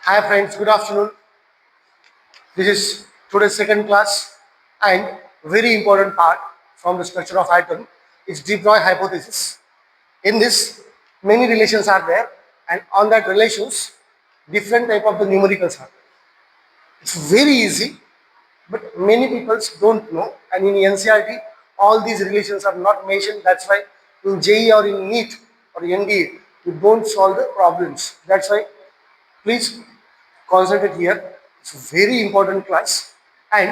Hi friends, good afternoon. This is today's second class and very important part from the structure of atom is de Broglie hypothesis. In this, many relations are there and on that relations, different type of the numericals are. It's very easy, but many people don't know, and in NCERT, all these relations are not mentioned. That's why in JEE or in NEET or NDA, you don't solve the problems. That's why please concentrate here. It's a very important class. And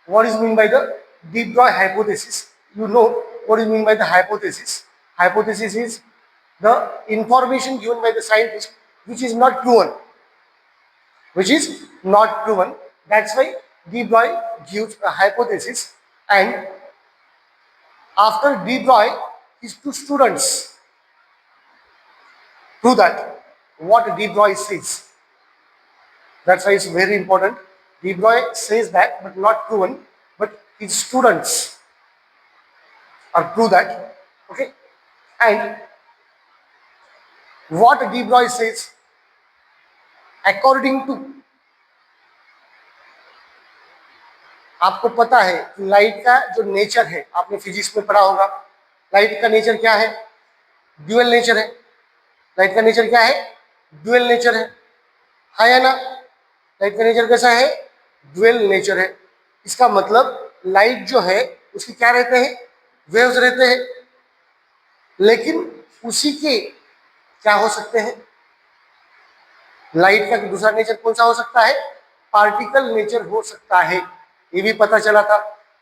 what is mean by the de Broglie hypothesis? You know what is mean by the hypothesis. Hypothesis is the information given by the scientist which is not proven. Which is not proven. That's why de Broglie gives a hypothesis, and after de Broglie, his two students prove that what de Broglie says. That's why it's very important. De Broglie says that, but not proven. But his students are prove that. Okay, and what de Broglie says, according to, आपको पता है कि light का जो nature है, आपने physics में पढ़ा होगा, लाइट का नेचर क्या है? ड्यूअल नेचर है. लाइट का नेचर क्या है? ड्यूअल नेचर है या ना? लाइट का नेचर कैसा है? ड्यूअल नेचर है. इसका मतलब लाइट जो है उसके क्या रहते हैं? वेव्स रहते हैं. लेकिन उसी के क्या हो सकते हैं? लाइट का दूसरा नेचर कौन सा हो सकता है? पार्टिकल नेचर हो सकता है. ये भी पता चला था.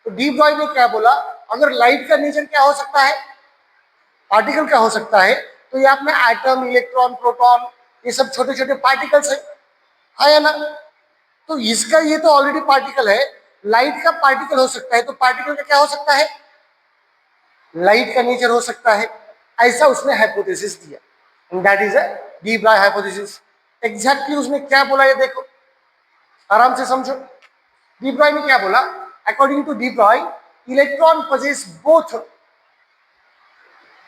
तो de Broglie ने क्या बोला? अगर लाइट का नेचर क्या हो सकता है? पार्टिकल क्या हो सकता है? तो ये आपने एटम, इलेक्ट्रॉन, प्रोटॉन, ये सब छोटे छोटे पार्टिकल्स है या ना? तो इसका ये तो ऑलरेडी पार्टिकल है. लाइट का पार्टिकल हो सकता है, तो पार्टिकल का क्या हो सकता है? लाइट का नेचर हो सकता है. ऐसा उसने हाइपोथेसिस दिया, and that is a de Broglie hypothesis. Exactly उसने क्या बोला ये देखो, आराम से समझो. de Broglie ने क्या बोला? According to de Broglie, electron possess both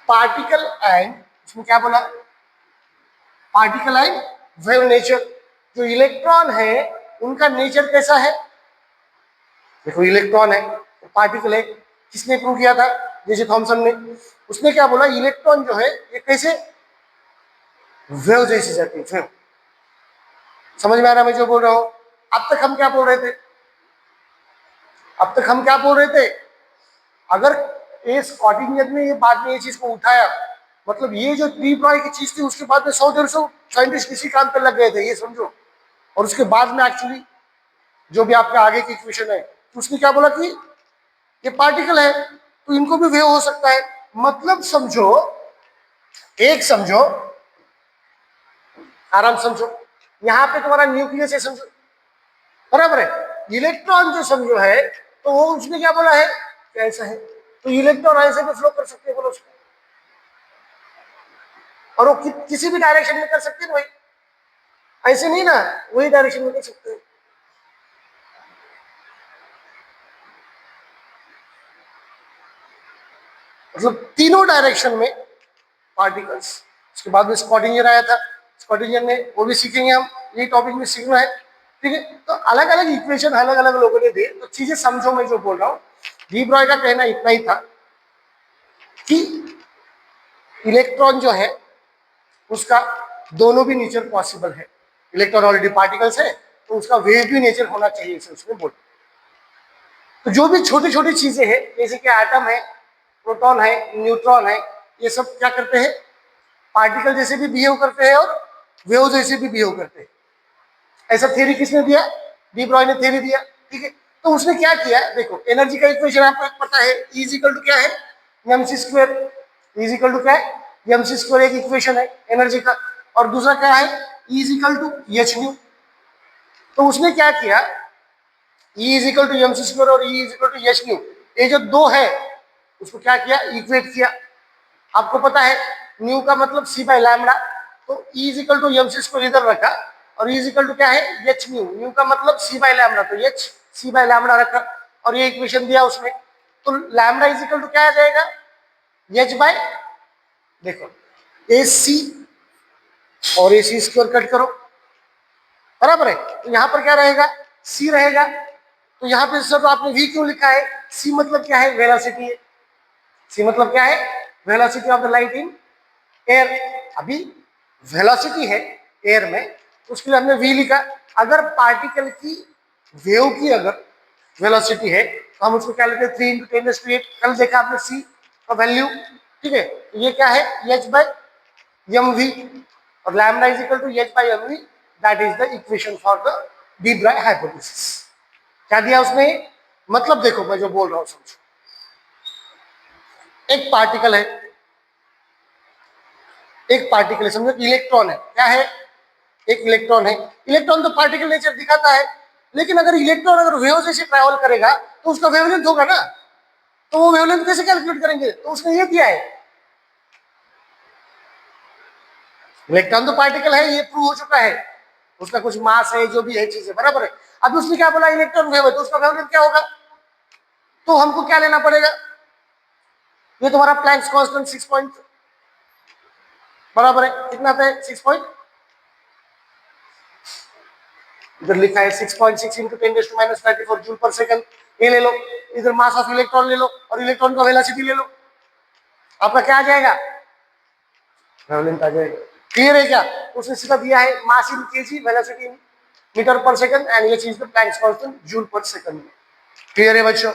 particle and, इसमें क्या बोला? Particle and wave nature. जो इलेक्ट्रॉन है उनका नेचर कैसा है? देखो, इलेक्ट्रॉन है तो पार्टिकल है. किसने प्रूव किया था? जे थॉमसन ने. उसने क्या बोला? इलेक्ट्रॉन जो है ये कैसे वेव जैसी जाती है. वेव. समझ में आ रहा मैं जो बोल रहा हूं? अब तक हम क्या बोल रहे थे? अब तक हम क्या बोल रहे थे? अगर ये स्कॉटिंजर ने ये बाद में ये चीज को उठाया, मतलब ये जो de Broglie की चीज थी उसके बाद में 100-150 साइंटिस्ट इसी काम पे लग गए थे, ये समझो. और उसके बाद में एक्चुअली जो भी आपके आगे की इक्वेशन है, तो उसने क्या बोला कि ये पार्टिकल है तो इनको भी वेव हो सकता है. मतलब समझो, एक समझो, आराम समझो. यहां पे तुम्हारा न्यूक्लियस है, समझो, बराबर है. इलेक्ट्रॉन जो समझो है, तो वो उसने क्या बोला है? कैसा है? तो इलेक्ट्रॉन ऐसे भी फ्लो कर सकते हैं, बोलो उसको. और वो किसी भी डायरेक्शन में कर सकते हैं भाई, ऐसे नहीं ना, वही डायरेक्शन में कर सकते हैं. मतलब तीनों डायरेक्शन में पार्टिकल्स. उसके बाद में स्कॉटिंजर आया था. स्कॉटिंजर ने, वो भी सीखेंगे हम, ये टॉपिक में सीखना है. ठीक है. तो अलग अलग इक्वेशन अलग अलग लोगों ने दिए, तो चीजें समझो मैं जो बोल रहा हूँ. de Broglie का कहना इतना ही था कि इलेक्ट्रॉन जो है उसका दोनों भी नेचर पॉसिबल है. इलेक्ट्रॉन ऑलरेडी पार्टिकल्स है तो उसका वेव भी नेचर होना चाहिए, इसे उसने बोला. तो जो भी छोटी छोटी चीजें हैं, जैसे कि एटम है, प्रोटॉन है, न्यूट्रॉन है, ये सब क्या करते हैं? पार्टिकल जैसे भी बिहेव करते हैं और वेव जैसे भी बिहेव करते हैं. ऐसा थ्योरी किसने दिया? de Broglie ने थ्योरी दिया. ठीक है. तो उसने क्या किया? देखो, एनर्जी का इक्वेशन आपको पता है, E इक्वल टू क्या है? mc². E इक्वल टू क्या है? mc² एक इक्वेशन है एनर्जी का. और दूसरा क्या है? E equal to hν. तो उसने क्या किया? E इक्वल टू mc² और E इक्वल टू hν, ये जो दो है उसको क्या किया? इक्वेट किया. आपको पता है न्यू का मतलब c/λ, तो E इक्वल टू mc² इधर रखा और E इक्वल टू क्या है? hν. न्यू का मतलब c/λ, तो h c/λ रखा और ये इक्वेशन दिया उसने. तो लैम्डा इज इक्वल टू क्या आ जाएगा? h/, देखो, AC और AC² कट करो, बराबर है। तो यहाँ पर क्या रहेगा, सी रहेगा। तो यहाँ पे सर आपने वी क्यों लिखा है, सी मतलब क्या है, वेलोसिटी है। सी मतलब क्या है, velocity of the light in air. अभी वेलोसिटी है एयर में, तो उसके लिए हमने वी लिखा। अगर पार्टिकल की वेव की अगर वेलोसिटी है तो हम उसको क्या लेते हैं, 3 × 10⁸। कल देखा आपने सी का वैल्यू, ठीक है। तो ये क्या है, h/mv, और lambda is equal to h/mv, that is the equation for the de Broglie hypothesis. क्या दिया उसने, मतलब देखो मैं जो बोल रहा हूं समझो। एक पार्टिकल है, एक पार्टिकल है, समझो इलेक्ट्रॉन है। क्या है, एक इलेक्ट्रॉन है। इलेक्ट्रॉन तो पार्टिकल नेचर दिखाता है, लेकिन अगर इलेक्ट्रॉन अगर वेव जैसे ट्रैवल करेगा तो उसका वेवलेंथ होगा ना। तो वो वेवलेंथ कैसे कैलकुलेट करेंगे, तो उसने ये दिया है। इलेक्ट्रॉन तो पार्टिकल है, ये प्रूव हो चुका है, उसका कुछ मास है, जो भी है चीजें, बराबर है। अब उसने क्या बोला, इलेक्ट्रॉन वेव है, तो उसका वेवलेंथ क्या होगा। तो हमको क्या लेना पड़ेगा, ये तुम्हारा प्लैंक्स कांस्टेंट 6 पॉइंट बराबर है, कितना था 6 पॉइंट, इधर लिखा है 6.6 × 10⁻34 जूल पर सेकंड। ये ले लो, इधर मास ऑफ इलेक्ट्रॉन ले लो और इलेक्ट्रॉन का वेलोसिटी ले लो, आपका क्या आ जाएगा, वेवलेंथ आ जाएगा। क्लियर है क्या, उसने सीधा दिया है मास इन KG, velocity in metre per second, and ये चीज प्लैंक्स कांस्टेंट जूल पर सेकंड। क्लियर है बच्चों,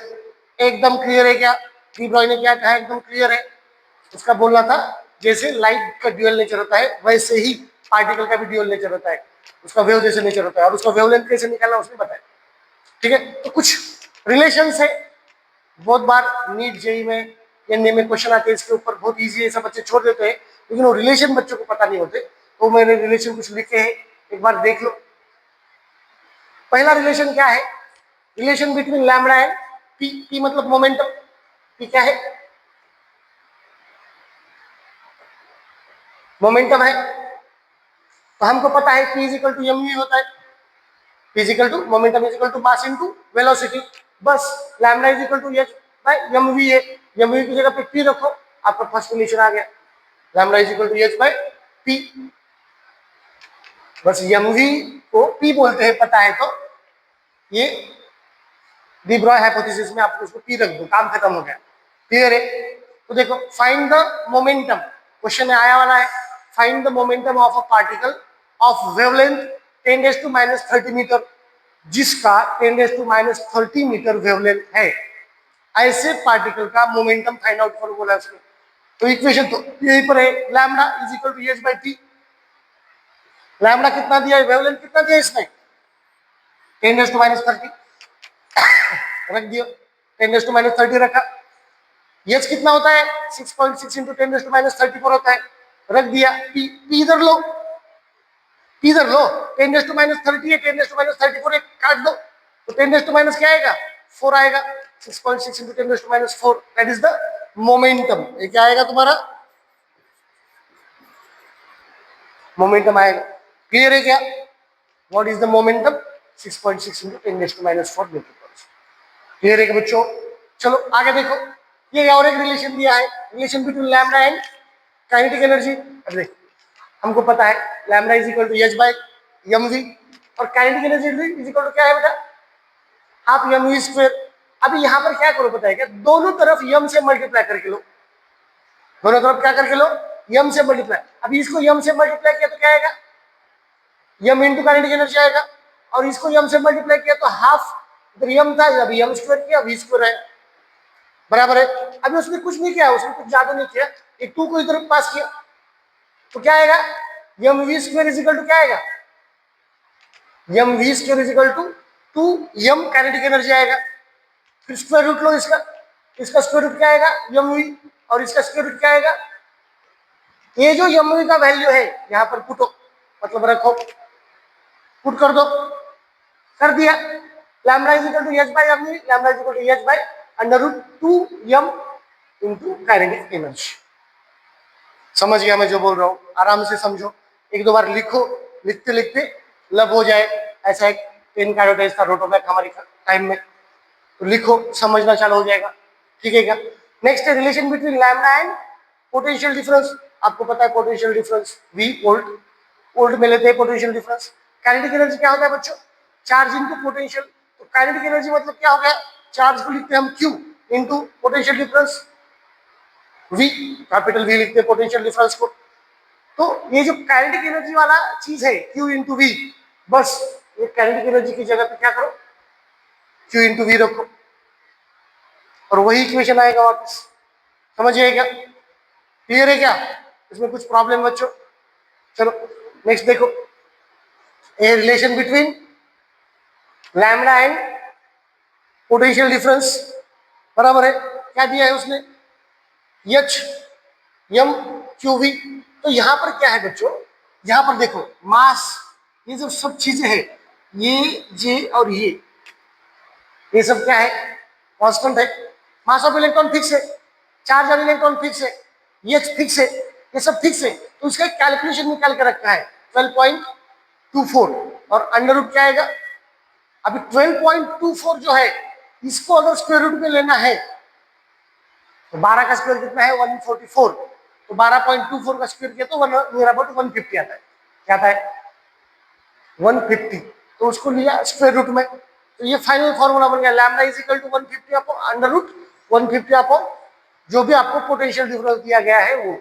एकदम क्लियर है क्या, डी ब्रॉय ने क्या कहा, एकदम क्लियर है। उसका बोलना था जैसे लाइट का ड्यूअल नेचर होता है वैसे ही पार्टिकल का भी ड्यूअल नेचर होता है, उसका वेव जैसे नेचर होता है, और उसका वेवलेंथ कैसे निकालना उसने बताया। ठीक है, तो कुछ रिलेशन है, बहुत बार नीट जेई में एनडीए में क्वेश्चन आते हैं इसके ऊपर, बहुत इजी है, सब बच्चे छोड़ देते हैं, लेकिन वो रिलेशन बच्चों को पता नहीं होते। तो मैंने रिलेशन कुछ लिखे हैं, एक बार देख लो। पहला रिलेशन क्या है, relation between lambda and P. P मतलब मोमेंटम, पी क्या है, मोमेंटम है। तो हमको पता है P is equal to mv होता है, P is equal to momentum is equal to mass into velocity. बस lambda is equal to h/mv है, mv की जगह पे P रखो, आपका फर्स्ट रिलेशन आ गया, lambda is equal to h/p। बस mv को P बोलते हैं पता है, तो ये डी ब्रॉय हाइपोथेसिस में आपको उसको P रख दो, काम खत्म हो गया। क्लियर है, तो देखो फाइंड द मोमेंटम, क्वेश्चन में आया वाला है, find the momentum of a particle of wavelength 10⁻30 metre, जिसका 10⁻30 मीटर वेवलेंथ है, ऐसे पार्टिकल का मोमेंटम फाइंड आउट करो बोला उसने। तो इक्वेशन तो यहीं पर है, lambda is equal to h/p। Lambda कितना दिया है, वेवलेंथ कितना दिया है इसमें, 10⁻30 रख दियो, 10⁻30 रखा। एच कितना होता है, 6.6 × 10⁻34 होता है, रख दिया। पी इधर लो, पी इधर लो, 10⁻30 है, 10⁻34 काट दो, तो 10⁻- क्या आएगा, 4 आएगा, 6.6 × 10⁻4, दैट इज द मोमेंटम। ये क्या आएगा तुम्हारा, मोमेंटम आएगा। क्लियर है क्या, what is the momentum, 6.6 × 10⁻4 metre. Clear है बच्चों, चलो आगे देखो। ये और एक रिलेशन दिया है, relation between lambda and kinetic energy. अब देखो हमको पता है lambda is equal to h/mv, और kinetic energy is equal to क्या है बेटा, हाफ mv²। अभी यहाँ पर क्या करो पता है क्या, दोनों तरफ m से मल्टीप्लाई करके लो, दोनों तरफ क्या करके लो, m से मल्टीप्लाई। अभी इसको m से मल्टीप्लाई किया तो क्या आएगा, m इंटू काइनेटिक एनर्जी आएगा, और इसको m से मल्टीप्लाई किया तो हाफ, इधर m था अभी m² किया, v² है, बराबर है। अभी उसने कुछ नहीं किया, उसने कुछ ज्यादा नहीं किया, एक 2 को इधर पास किया, तो क्या आएगा, mv² इज इक्वल टू क्या आएगा, mv² is equal to 2m kinetic energy आएगा। फिर स्क्वायर रूट लो इसका, इसका स्क्वायर रूट क्या आएगा, mv, और इसका स्क्वायर रूट क्या आएगा। ये जो mv का वैल्यू है यहाँ पर पुटो, मतलब रखो, पुट कर दो, कर दिया। Lambda is equal to h/mv, lambda is equal to h/√2m into kinetic energy. समझ गया मैं जो बोल रहा हूँ, आराम से समझो, एक दो बार लिखो, लिखते लिखते लब हो जाए। ऐसा एक पेन का एडवर्टाइज था रोटोमैक हमारे टाइम में, तो लिखो, समझना चालू हो जाएगा। ठीक है क्या, नेक्स्ट है relation between lambda and potential difference. आपको पता है potential difference V volt, volt में लेते हैं पोटेंशियल डिफरेंस। काइनेटिक एनर्जी क्या होता है बच्चों? Charge into potential. तो काइनेटिक एनर्जी मतलब क्या हो गया? चार्ज को लिखते हैं हम Q into potential difference V, capital V लिखते हैं पोटेंशियल डिफरेंस को। तो ये जो काइनेटिक एनर्जी वाला चीज है Q इंटू वी, बस ये काइनेटिक एनर्जी की जगह पे क्या करो? Q इंटू वी रखो और वही इक्वेशन आएगा वापस। समझिए क्या? क्लियर है क्या? इसमें कुछ प्रॉब्लम बच्चों? चलो नेक्स्ट देखो, a relation between lambda and potential difference, बराबर है। क्या दिया है उसने? H M Q V. तो यहां पर क्या है बच्चों? यहां पर देखो मास, ये जो सब चीजें हैं, ये जे और ये सब क्या है? कांस्टेंट है। मास ऑफ इलेक्ट्रॉन फिक्स है, चार्ज ऑन इलेक्ट्रॉन फिक्स है, एच फिक्स है, ये सब फिक्स है। तो उसका कैलकुलेशन निकाल के रखा है 12.24 और अंडर रूट क्या आएगा? अभी 12.24 जो है, इसको अगर स्क्वायर रूट में लेना है तो 12 का स्क्वायर कितना है? 144। तो 12.24 का स्क्वायर किया तो नियर अबाउट 150 आता है। क्या आता है? 150। तो उसको लिया स्क्वायर रूट में, तो ये फाइनल फॉर्मूला बन गया lambda is equal to 150 upon under root 150 upon जो भी आपको पोटेंशियल डिफरेंस दिया गया है वो।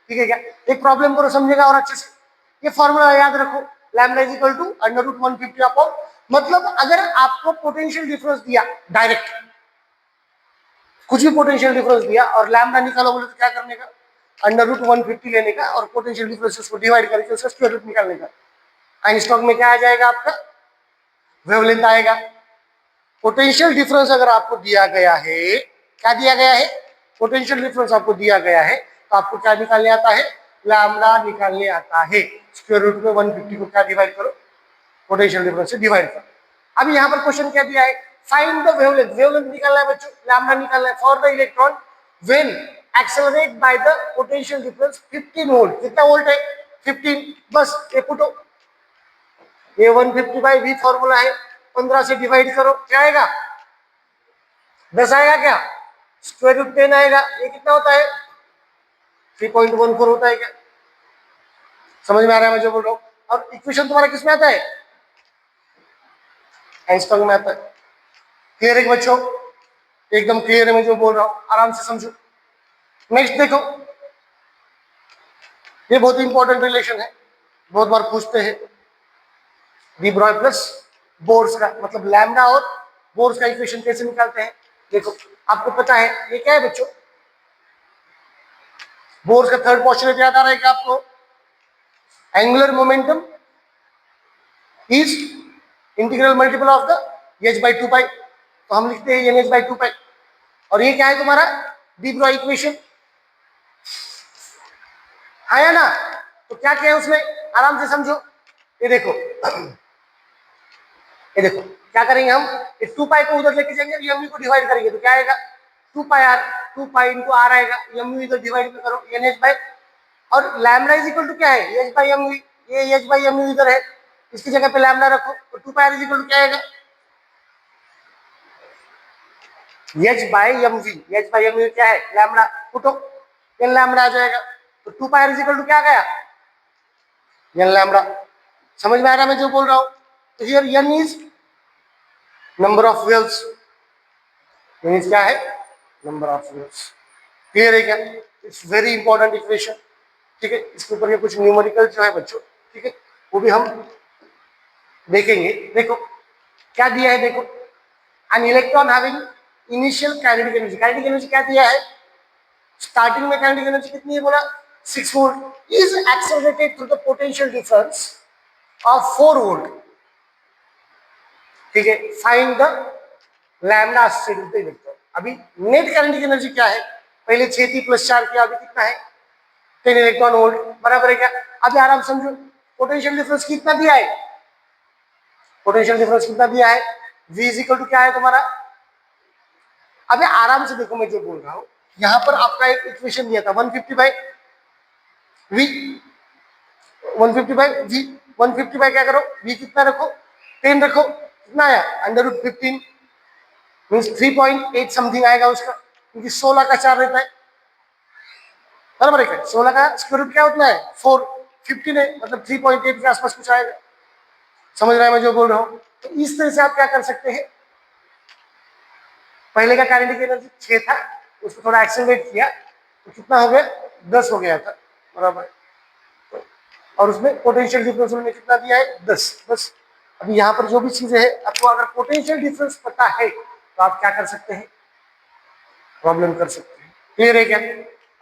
ठीक है क्या? एक प्रॉब्लम को समझेगा और अच्छे से, ये फॉर्मूला याद रखो, lambda is equal to under root 150 upon, मतलब अगर आपको पोटेंशियल डिफरेंस दिया डायरेक्ट, कुछ भी पोटेंशियल डिफरेंस दिया और लैम्डा निकालो बोले तो क्या करने का? अंडर रूट 150 लेने का और पोटेंशियल डिफरेंस को डिवाइड करके उसका स्क्वायर रूट निकालने का। आइंस्टाइन में क्या आ जाएगा आपका? वेवलेंथ आएगा। पोटेंशियल डिफरेंस अगर आपको दिया गया है, क्या दिया गया है? पोटेंशियल डिफरेंस आपको दिया गया है, तो आपको क्या निकालने आता है? लैम्डा निकालने आता है। स्क्वायर रूट में 150 को क्या डिवाइड करो? पोटेंशियल डिफरेंस से डिवाइड करो। अब यहाँ पर क्वेश्चन क्या दिया है? Find the wavelength. वेवलेंथ निकालना है बच्चों, लैम्डा निकालना है for the electron when accelerate by the potential difference 15 volt. कितना वोल्ट है? 15। बस ये पुटो, ये 150 बाई वी फॉर्मूला है, 15 से डिवाइड करो, क्या आएगा? 10 आएगा क्या? स्क्वायर रूट 10 आएगा। ये कितना होता है? 3.14 होता है क्या? समझ में आ रहा है मैं जो बोल रहा हूँ? और इक्वेशन तुम्हारा किसमें आता है? आइंस्टाइन में आता है। क्लियर है बच्चों? एकदम क्लियर है मैं जो बोल रहा हूँ, आराम से समझो। नेक्स्ट देखो, ये बहुत इंपॉर्टेंट रिलेशन है, बहुत बार पूछते हैं। डी ब्रॉय प्लस बोर्स का मतलब लैम्डा और बोर्स का इक्वेशन कैसे निकालते हैं? देखो आपको पता है ये क्या है बच्चों? बोर्स का थर्ड पोस्टुलेट याद आ रहा है क्या आपको? Angular momentum is integral multiple of the H by 2 पाई। तो हम लिखते हैं एन एच बाई 2 पाई। और ये क्या है तुम्हारा? डी ब्रॉय इक्वेशन है ना? तो क्या किया है उसने? आराम से समझो। ये देखो, ये देखो क्या करेंगे हम? ये 2 पाई को उधर लेके जाएंगे, एम को डिवाइड करेंगे तो क्या आएगा? 2 pi r, 2 pi into r आएगा, एम इधर डिवाइड करो एन एच बाई, और लैम्डा इज इक्वल टू क्या है? एच बाई एम, ये एच बाई एम इधर है, इसकी जगह पे लैम्डा रखो, तो 2 pi r is equal to क्या आएगा? H by M V. H by M V क्या है? लैम्डा। पुटो एन लैम्डा आ जाएगा, तो 2 pi r is equal to क्या गया? N lambda. समझ में आ रहा है मैं जो बोल रहा हूं? तो here N is number of waves, means क्या है? Number of waves. क्लियर है क्या? It's very important equation. ठीक है, इसके ऊपर ये कुछ न्यूमेरिकल जो है बच्चों, ठीक है, वो भी हम देखेंगे। देखो क्या दिया है, देखो an electron having initial kinetic energy. Kinetic energy क्या दिया है? स्टार्टिंग में काइनेटिक एनर्जी कितनी है बोला? 6 volt. Is accelerated through the potential difference of 4 volt. ठीक है, find the lambda state electron. अभी नेट काइनेटिक एनर्जी क्या है? पहले 6 थी प्लस 4 किया, अभी कितना है? 10 इलेक्ट्रॉन वोल्ट, बराबर है क्या? अभी आराम समझो, पोटेंशियल डिफरेंस कितना दिया है? पोटेंशियल डिफरेंस कितना दिया है? V इज इक्वल टू क्या है तुम्हारा? अभी आराम से देखो मैं जो बोल रहा हूं, यहां पर आपका एक इक्वेशन दिया था 150 by V, 150 by V। 150 by क्या करो? V कितना रखो? 10 रखो, कितना आया? अंडर रूट 15 मीन्स 3.8 समथिंग आएगा उसका, क्योंकि 16 का 4 रहता है, बराबर है क्या? 16 का स्क्वायर रूट क्या होता है? 4। 15 है, मतलब 3.8 के आसपास कुछ आएगा। समझ रहे हैं मैं जो बोल रहा हूं? तो इस तरह से आप क्या कर सकते हैं, पहले का काइनेटिक एनर्जी 6 था, उसको थोड़ा एक्सेलरेट किया तो कितना हो गया, 10 हो गया था, बराबर। और उसमें पोटेंशियल डिफरेंस उन्होंने कितना दिया है, 10। बस अभी यहाँ पर जो भी चीजें है, आपको अगर पोटेंशियल डिफरेंस पता है तो आप क्या कर सकते हैं, प्रॉब्लम कर सकते हैं। क्लियर है क्या?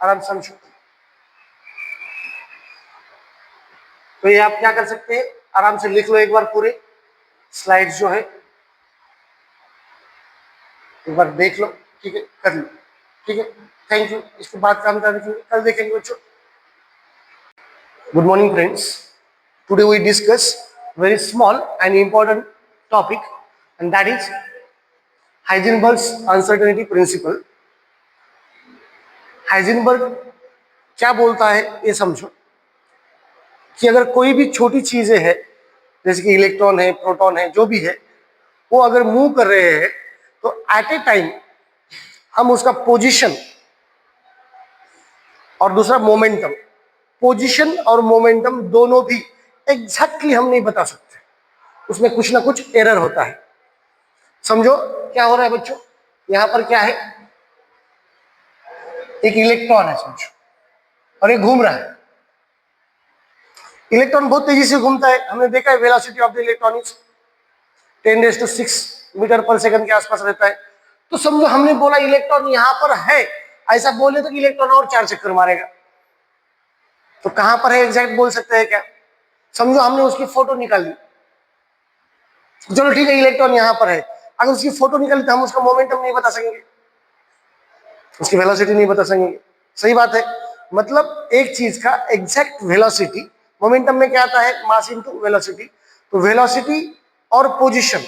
आराम से समझो। तो ये आप क्या कर सकते हैं, आराम से लिख लो एक बार पूरे स्लाइड्स जो है, एक बार देख लो, ठीक है, कर लो, ठीक है। Thank you. इसके बाद काम कल देखेंगे बच्चों। Good morning friends, today we discuss very small and important topic, and that is Heisenberg's uncertainty principle. Heisenberg क्या बोलता है ये समझो, कि अगर कोई भी छोटी चीजें है, जैसे कि इलेक्ट्रॉन है, प्रोटॉन है, जो भी है, वो अगर मूव कर रहे हैं तो एट ए टाइम हम उसका पोजीशन और दूसरा मोमेंटम, पोजीशन और मोमेंटम दोनों भी एग्जैक्टली हम नहीं बता सकते, उसमें कुछ ना कुछ एरर होता है। समझो क्या हो रहा है बच्चों, यहां पर क्या है, एक इलेक्ट्रॉन है समझो, और ये घूम रहा है। इलेक्ट्रॉन बहुत तेजी से घूमता है, हमने देखा है velocity of the electron is 10⁶ metre per second के आसपास रहता है। तो समझो हमने बोला इलेक्ट्रॉन यहां पर है, ऐसा बोले तो इलेक्ट्रॉन और 4 चक्कर मारेगा, तो कहां पर है एग्जैक्ट बोल सकते हैं क्या? समझो हमने उसकी फोटो निकाल ली, चलो ठीक है इलेक्ट्रॉन यहां पर है, अगर उसकी फोटो निकाली तो हम उसका मोमेंटम नहीं बता सकेंगे, उसकी वेलोसिटी नहीं बता सकेंगे। सही बात है, मतलब एक चीज का एग्जैक्ट वेलोसिटी, मोमेंटम में क्या आता है, मास इनटू वेलोसिटी, तो वेलोसिटी और पोजीशन।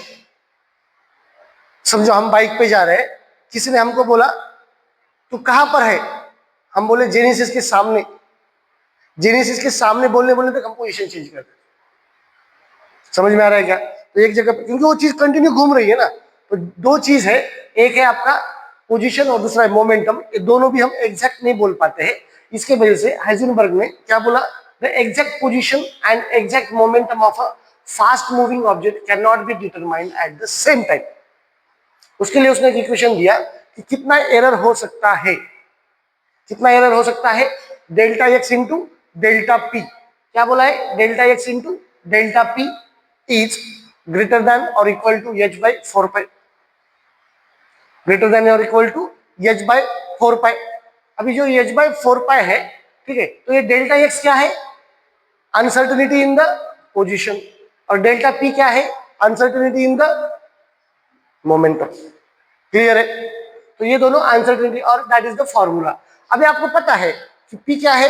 समझो हम बाइक पे जा रहे हैं, किसी ने हमको बोला तो कहां पर है, हम बोले जेनेसिस के सामने, जेनेसिस के सामने बोलने तक हम पोजीशन चेंज कर देते। समझ में आ रहा है क्या? तो एक जगह, क्योंकि वो चीज कंटिन्यू घूम रही है ना, तो दो चीज है, एक है आपका पोजीशन और दूसरा है मोमेंटम, ये दोनों भी हम एग्जैक्ट नहीं बोल पाते हैं। इसके वजह से हाइजेनबर्ग ने क्या बोला, the exact position and exact momentum of a fast moving object can not be determined at the same time. उसके लिए उसने एक इक्वेशन दिया कि कितना एरर हो सकता है, कितना एरर हो सकता है, delta X into delta P. क्या बोला है, delta X into delta P is greater than और equal to H by 4 pi, greater than और equal to H by 4 pi. अभी जो एच बाई 4 पाई है, ठीक है, तो ये डेल्टा एक्स क्या है, अनसर्टेनिटी इन द पोजीशन, और डेल्टा पी क्या है, uncertainty in the momentum. Clear है? तो ये दोनों अनसर्टेनिटी, और दैट इज द फॉर्मूला। अभी आपको पता है कि पी क्या है,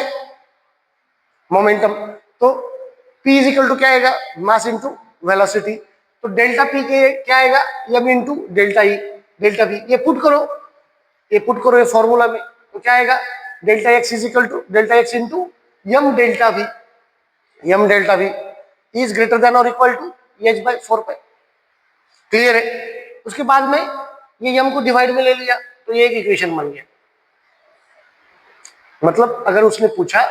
मोमेंटम, तो पी इज इक्वल टू क्या आएगा, मास इंटू वेलोसिटी, तो डेल्टा पी के क्या आएगा, M into delta E, delta V. ये पुट करो, ये पुट करो ये फॉर्मूला में, तो क्या आएगा, delta X is equal to delta X into M delta V, M delta V is greater than और equal to H by 4 pi. Clear है? उसके बाद में ये एम को डिवाइड में ले लिया, तो ये एक इक्वेशन बन गया। मतलब अगर उसने पूछा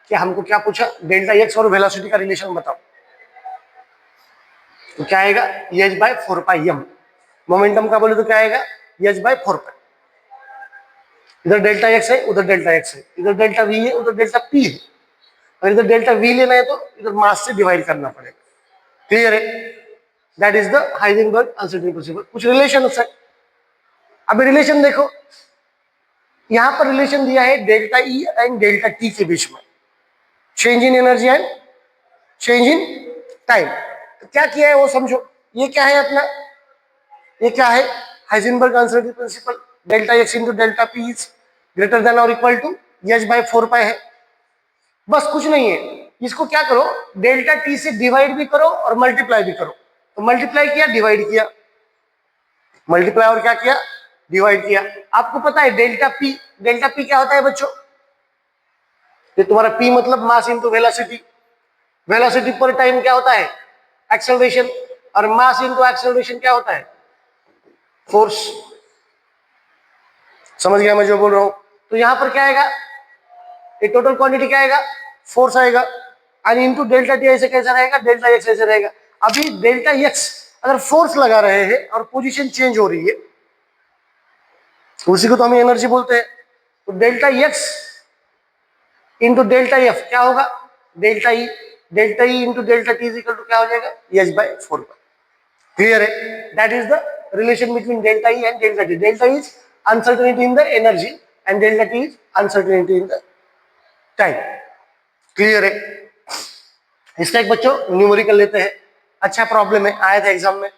कि हमको क्या पूछा, डेल्टा एक्स और वेलोसिटी का रिलेशन बताओ, तो क्या आएगा, H by 4 pi M. Momentum का बोले तो क्या आएगा, एच बाई 4 पाई। इधर डेल्टा एक्स है, उधर डेल्टा एक्स है, इधर डेल्टा वी है, उधर डेल्टा पी है, और इधर डेल्टा वी लेना है तो इधर मास से डिवाइड करना पड़ेगा। क्लियर है? That is the Heisenberg uncertainty principal. कुछ रिलेशन है। अब रिलेशन देखो, यहां पर रिलेशन दिया है delta E and delta T के बीच में, change in energy and change in time. तो क्या किया है वो समझो, ये क्या है अपना, ये क्या है, Heisenberg uncertainty principal, delta X into delta P is greater than और इक्वल टू एच बाई 4 पाई है। बस कुछ नहीं है, इसको क्या करो, डेल्टा टी से डिवाइड भी करो और मल्टीप्लाई भी करो। तो मल्टीप्लाई किया, डिवाइड किया, मल्टीप्लाई और क्या किया, डिवाइड किया। आपको पता है डेल्टा पी क्या होता है बच्चों, ये तुम्हारा पी मतलब मास इंटू वेलोसिटी, वेलोसिटी पर टाइम क्या होता है, एक्सेलरेशन, और मास इंटू एक्सेलरेशन क्या होता है, फोर्स। समझ गया मैं जो बोल रहा हूं? तो यहां पर क्या आएगा, ये टोटल क्वांटिटी क्या आएगा, फोर्स आएगा, और इंटू डेल्टा टी ऐसे कैसा रहेगा, डेल्टा एक्स ऐसे रहेगा। अभी डेल्टा एक्स अगर फोर्स लगा रहे हैं और पोजीशन चेंज हो रही है, उसी को तो हम एनर्जी बोलते हैं। तो delta X into delta F क्या होगा, delta E into delta T is equal to क्या हो जाएगा, एच बाय 4। क्लियर है? That is the relation between delta E and delta T. Delta is uncertainty in the energy and delta T is uncertainty in the time. Clear है? इसका एक बच्चों numerical लेते हैं, अच्छा प्रॉब्लम है, आया था एग्जाम में।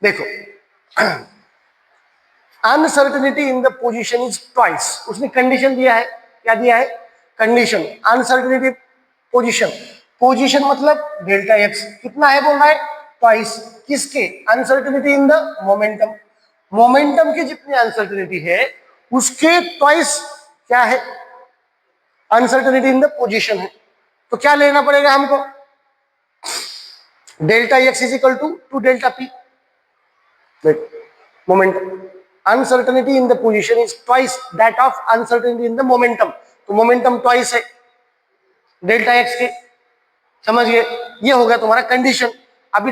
देखो, uncertainty in the position is twice. उसने कंडीशन दिया है, क्या दिया है, कंडीशन अनसर्टेनिटी पोजीशन। पोजीशन मतलब डेल्टा एक्स कितना है बोल रहा है, ट्वाइस। किसके, uncertainty in the momentum. Momentum की जितनी अनसर्टेनिटी है उसके ट्वाइस क्या है, अनसर्टेनिटी इन द पोजीशन है। तो क्या लेना पड़ेगा हमको, delta X is equal to delta P. Momentum uncertainty in the position is twice that of uncertainty in the momentum. तो मोमेंटम ट्वाइस है डेल्टा एक्स के, समझ गए? ये हो गया तुम्हारा कंडीशन। अभी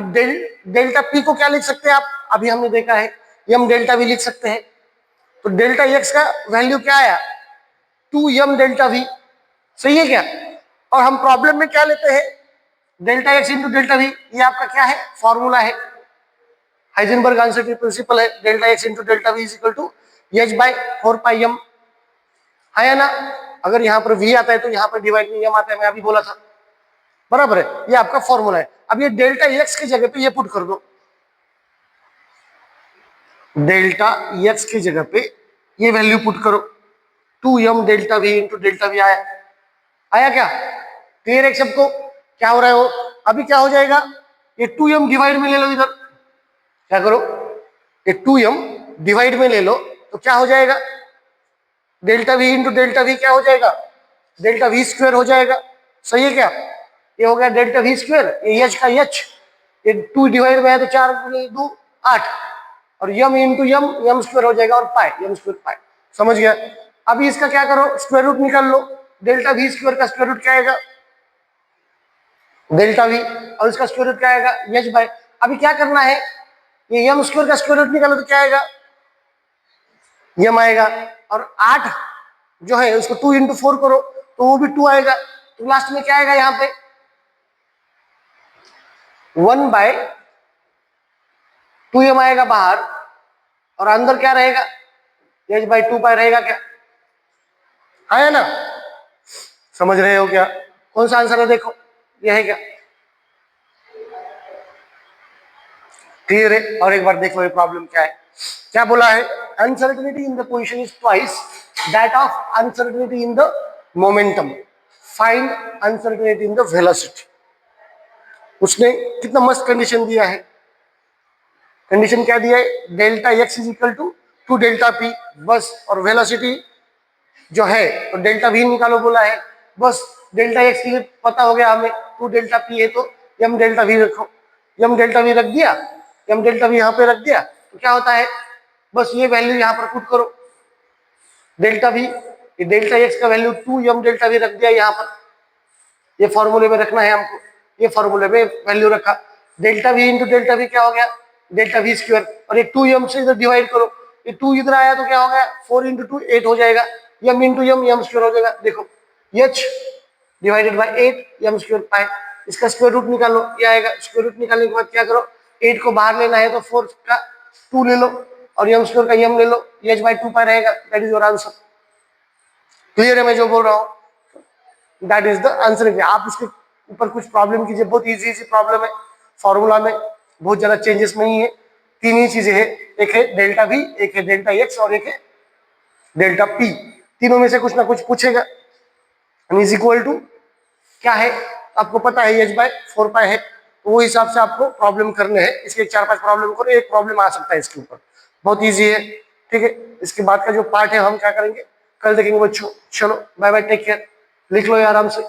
डेल्टा पी को क्या लिख सकते हैं आप, अभी हमने देखा है एम डेल्टा वी लिख सकते हैं। तो डेल्टा एक्स का वैल्यू क्या आया, 2m डेल्टा वी, सही है क्या? और हम प्रॉब्लम में क्या लेते हैं, delta X into delta V, ये आपका क्या है, फॉर्मूला है, हाइजेनबर्ग अनसर्टेनिटी प्रिंसिपल है। Delta X into delta V is equal to H by 4 pi M, है ना? अगर यहाँ पर v आता है तो यहाँ पर डिवाइड में m आता है, मैं अभी बोला था, बराबर है? ये आपका फॉर्मूला है। अब ये डेल्टा एक्स की जगह पे ये पुट कर दो, डेल्टा एक्स की जगह पे ये वैल्यू पुट करो, 2m delta we into delta we आया, आया क्या? क्लियर है सबको? क्या हो रहा है वो, अभी क्या हो जाएगा, ये 2m डिवाइड में ले लो, इधर क्या करो, ये 2m डिवाइड में ले लो तो क्या हो जाएगा, delta we into delta we क्या हो जाएगा, डेल्टा वी स्क्वायर हो जाएगा, सही है क्या? ये हो गया डेल्टा वी स्क्वायर, ये एच का एच, ये 2 डिवाइड में है तो 4 2 8, और यम इंटू यम स्क्वायर हो जाएगा, और पाई यम स्क्वायर पाई, समझ गया? अभी इसका क्या करो, स्क्वायर रूट निकाल लो। डेल्टा वी स्क्वायर का स्क्वायर रूट क्या आएगा, डेल्टा वी, और इसका स्क्वायर रूट क्या आएगा, एच बाय। अभी क्या करना है, ये यम स्क्वायर का स्क्वायर रूट निकालो तो क्या आएगा, यम आएगा, और 8 जो है उसको 2 इंटू 4 करो तो वो भी 2 आएगा। तो लास्ट में क्या आएगा, यहाँ पे 1 बाय 2m आएगा बाहर, और अंदर क्या रहेगा, h बाई 2 पाई रहेगा क्या, है ना? समझ रहे हो क्या? कौन सा आंसर है, देखो ये है क्या, क्लियर है? और एक बार देख लो ये प्रॉब्लम क्या है, क्या बोला है, uncertainty in the position is twice that of uncertainty in the momentum, find uncertainty in the velocity. उसने कितना मस्त कंडीशन दिया है, कंडीशन क्या दिया है, delta X is equal to delta P, बस, और वेलोसिटी जो है तो डेल्टा वी निकालो बोला है, बस। डेल्टा एक्स के लिए पता हो गया हमें, 2 डेल्टा पी है तो एम डेल्टा वी रखो, एम डेल्टा वी रख दिया, एम डेल्टा वी यहाँ पे रख दिया तो क्या होता है, बस ये वैल्यू यहाँ पर पुट करो, डेल्टा वी, ये डेल्टा एक्स का वैल्यू 2m डेल्टा वी रख दिया यहाँ पर, ये फॉर्मूले में रखना है हमको, ये फॉर्मूले में वैल्यू रखा, delta we into delta we क्या हो गया, डेल्टा वी स्क्वायर, और ये 2m से इधर डिवाइड करो, ये 2 इधर आया तो क्या हो गया, 4 इंटू 2 8 हो जाएगा, m इंटू यम स्क्वायर हो जाएगा, देखो h divided by 8 m square pi, इसका स्क्वायर रूट निकालो, ये आएगा, स्क्वायर रूट निकालने के बाद क्या करो, 8 को बाहर लेना है तो 4 का 2 ले लो, और m स्क्वायर का m ले लो, h बाई 2 पाई रहेगा, that is your answer. Clear है मैं जो बोल रहा हूँ, दैट इज द आंसर। आप इसके ऊपर कुछ प्रॉब्लम कीजिए, बहुत इजी प्रॉब्लम है, फॉर्मूला में बहुत ज्यादा चेंजेस नहीं है, 3 ही चीजें हैं, एक है डेल्टा वी, एक है डेल्टा एक्स, और एक है डेल्टा पी, तीनों में से कुछ ना कुछ पूछेगा। इज इक्वल टू क्या है, आपको पता है एच बाय 4 पाई है, तो वो हिसाब से आपको प्रॉब्लम करने हैं, इसके 4-5 प्रॉब्लम करो, एक प्रॉब्लम आ सकता है इसके ऊपर, बहुत ईजी है, ठीक है? इसके बाद का जो पार्ट है हम क्या करेंगे, कल देखेंगे बच्चों। चलो बाय बाय, टेक केयर, लिख लो ये आराम से।